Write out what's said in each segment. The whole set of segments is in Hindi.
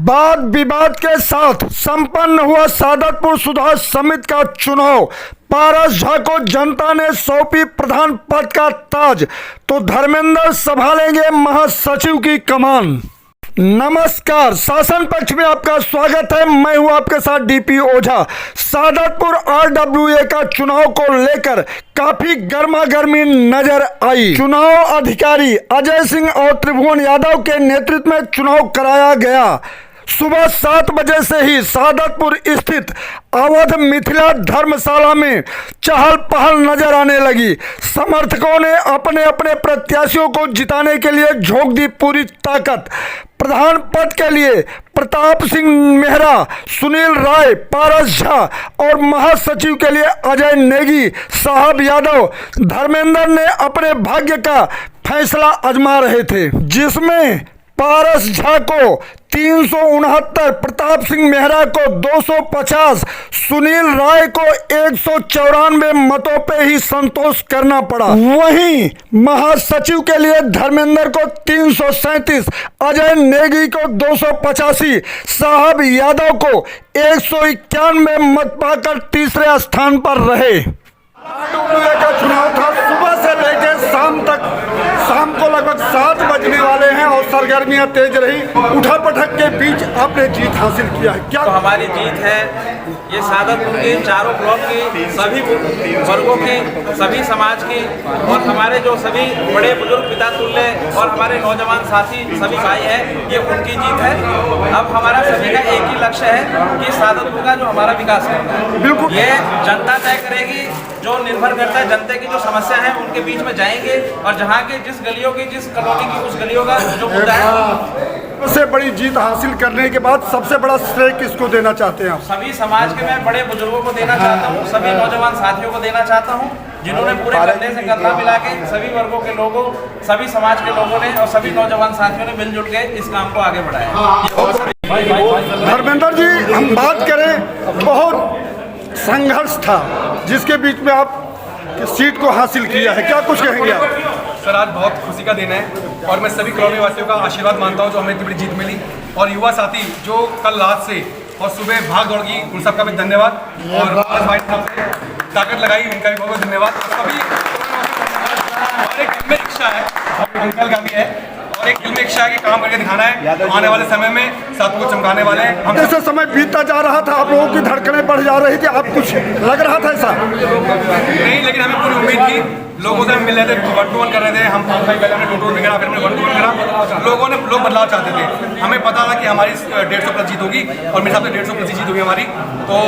वाद विवाद के साथ संपन्न हुआ सादतपुर सुधार समिति का चुनाव। पारस झा को जनता ने सौंपी प्रधान पद का ताज, तो धर्मेंद्र संभालेंगे महासचिव की कमान। नमस्कार, शासन पक्ष में आपका स्वागत है। मैं हूं आपके साथ डीपी ओझा। सादतपुर आरडब्ल्यूए का चुनाव को लेकर काफी गर्मा गर्मी नजर आई। चुनाव अधिकारी अजय सिंह और त्रिभुवन यादव के नेतृत्व में चुनाव कराया गया। सुबह 7 बजे से ही सादतपुर स्थित अवध मिथिला धर्मशाला में चहल पहल नजर आने लगी। समर्थकों ने अपने अपने प्रत्याशियों को जिताने के लिए झोंक दी पूरी ताकत। प्रधान पद के लिए प्रताप सिंह मेहरा, सुनील राय, पारस झा और महासचिव के लिए अजय नेगी साहब यादव धर्मेंद्र ने अपने भाग्य का फैसला आजमा रहे थे, जिसमें पारस झा को 369, प्रताप सिंह मेहरा को 250, सुनील राय को 194 मतों पे ही संतोष करना पड़ा। वहीं महासचिव के लिए धर्मेंद्र को 337, अजय नेगी को 285, साहब यादव को 191 मत पाकर तीसरे स्थान पर रहे। आरडब्ल्यूए का चुनाव था। सुबह से लेकर शाम तक, शाम को लगभग 7 बजने वाले हैं और सरगर्मियां तेज रही। उठापटक के बीच आपने जीत हासिल किया है। क्या तो हमारी जीत है, ये सादतपुर के चारों ब्लॉक के सभी वर्गों के, सभी समाज के और हमारे जो सभी बड़े बुजुर्ग पिता तुल्य और हमारे नौजवान साथी सभी भाई हैं, ये उनकी जीत है। अब हमारा सभी का एक ही लक्ष्य है कि सादतपुर का जो हमारा विकास करना है, बिल्कुल ये जनता तय करेगी। जो निर्भर करता है जनता की जो समस्या है उनके बीच में जाएंगे और जहाँ के जिस गलियों की, जिस कॉलोनी की, उस गलियों का जो मुद्दा है। सबसे बड़ी जीत हासिल करने के बाद सबसे बड़ा श्रेय किसको देना चाहते हैं आप? सभी समाज के मैं बड़े बुजुर्गों को देना चाहता हूँ, सभी नौजवान साथियों को देना चाहता हूँ, जिन्होंने पूरे कंधे से कंधा मिला के सभी वर्गों के लोगों, सभी समाज के लोगों ने और सभी नौजवान साथियों ने मिलजुल के इस काम को आगे बढ़ाया। धर्मेंद्र जी, हम बात करें, बहुत संघर्ष था जिसके बीच में आप सीट को हासिल किया है, क्या कुछ कहेंगे आप? सर, आज बहुत खुशी का दिन है और मैं सभी कॉलोनी वासियों का आशीर्वाद मानता हूं जो हमें इतनी बड़ी जीत मिली, और युवा साथी जो कल रात से और सुबह भाग दौड़ की, उन सबका भी धन्यवाद। और भाई साहब ने ताकत लगाई, उनका भी बहुत बहुत धन्यवाद। सभी हमारे दिल में इच्छा है, अंकल का भी है, और एक दिल में इच्छा है कि काम करके दिखाना है। तो आने वाले समय में साथ को चमकाने वाले हैं हम। जैसे समय बीतता जा रहा था, आप लोगों की धड़कनें बढ़ जा रही थी, आप कुछ लग रहा था ऐसा? नहीं, लेकिन हमें पूरी उम्मीद थी। लोगों से हम मिल रहे थे, 1-to-1 कर रहे थे हम। 5 पहले हमने 2-to-1 करा, फिर हमने 1-to-1 करा। लोग बदलाव चाहते थे। हमें पता था कि हमारी 150+ जीत होगी और मेरे हिसाब से 150+ जीत होगी हमारी। तो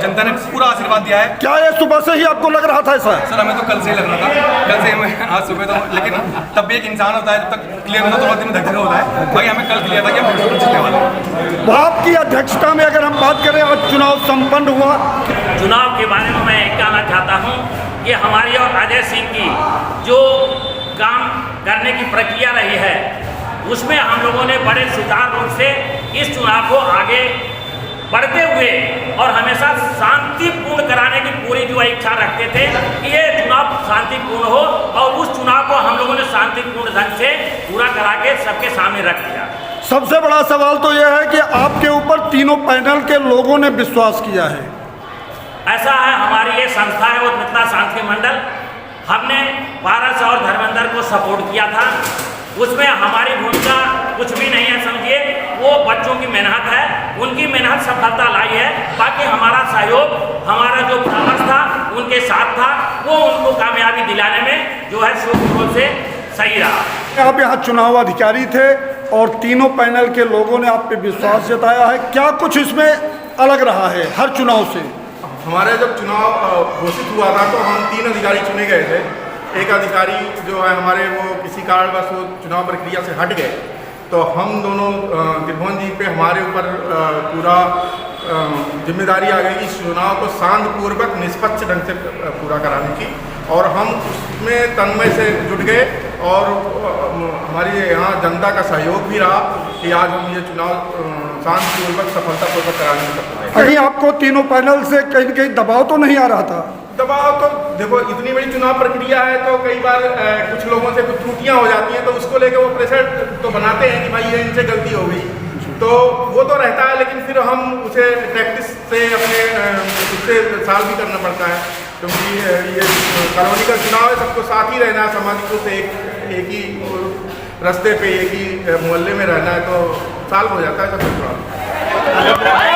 जनता ने पूरा आशीर्वाद दिया है। क्या ये सुबह से ही आपको लग रहा था ऐसा? सर, हमें तो कल से ही लग रहा था, कल से हमें, आज सुबह तो, लेकिन तब भी एक इंसान होता है, जब तक क्लियर होता तो दिन धक्का होता है। भाई हमें कल क्लियर था कि हम 150+ जीतने वाले हैं। आपकी अध्यक्षता में अगर हम बात करें, आज चुनाव संपन्न हुआ। चुनाव के बारे में मैं कहना चाहता हूं कि हमारी और अजय सिंह की जो काम करने की प्रक्रिया रही है, उसमें हम लोगों ने बड़े सुचारू रूप से इस चुनाव को आगे बढ़ते हुए और हमेशा शांतिपूर्ण कराने की पूरी जो इच्छा रखते थे कि ये चुनाव शांतिपूर्ण हो, और उस चुनाव को हम लोगों ने शांतिपूर्ण ढंग से पूरा करा के सबके सामने रख दिया। सबसे बड़ा सवाल तो यह है कि आपके ऊपर तीनों पैनल के लोगों ने विश्वास किया है। ऐसा है, हमारी ये संस्था है वो मिथिला शांति मंडल, हमने पारस और धर्मेंद्र को सपोर्ट किया था। उसमें हमारी भूमिका कुछ भी नहीं है, समझिए। वो बच्चों की मेहनत है, उनकी मेहनत सफलता लाई है। बाकी हमारा सहयोग, हमारा जो परामर्श था उनके साथ था, वो उनको कामयाबी दिलाने में जो है शुरू से सही रहा। आप यहाँ चुनाव अधिकारी थे और तीनों पैनल के लोगों ने आप पे विश्वास जताया है। क्या कुछ इसमें अलग रहा है हर चुनाव से? हमारे जब चुनाव घोषित हुआ था तो हम 3 अधिकारी चुने गए थे। एक अधिकारी जो है हमारे, वो किसी कारणवश वो चुनाव प्रक्रिया से हट गए, तो हम दोनों त्रिभुवन जी पे हमारे ऊपर पूरा जिम्मेदारी आ गई इस चुनाव को शांतिपूर्वक निष्पक्ष ढंग से पूरा कराने की, और हम उसमें तन्मय से जुट गए। और हमारी यहाँ जनता का सहयोग भी रहा कि आज हम ये चुनाव शांतिपूर्वक सफलतापूर्वक कराने में सफल रहे। कहीं आपको तीनों पैनल से कहीं न कहीं दबाव तो नहीं आ रहा था? दबाव तो देखो, इतनी बड़ी चुनाव प्रक्रिया है तो कई बार कुछ लोगों से कुछ त्रुटियां हो जाती हैं, तो उसको लेकर वो प्रेशर तो बनाते हैं कि भाई ये इनसे गलती हो गई। तो वो तो रहता है, लेकिन फिर हम उसे प्रैक्टिस से अपने उससे साल भी करना पड़ता है, क्योंकि ये कॉलोनी का चुनाव है, सबको साथ ही रहना है, सामाजिक रूप से एक ही रास्ते पे एक ही मोहल्ले में रहना है, तो साल हो जाता है सबको चुनाव।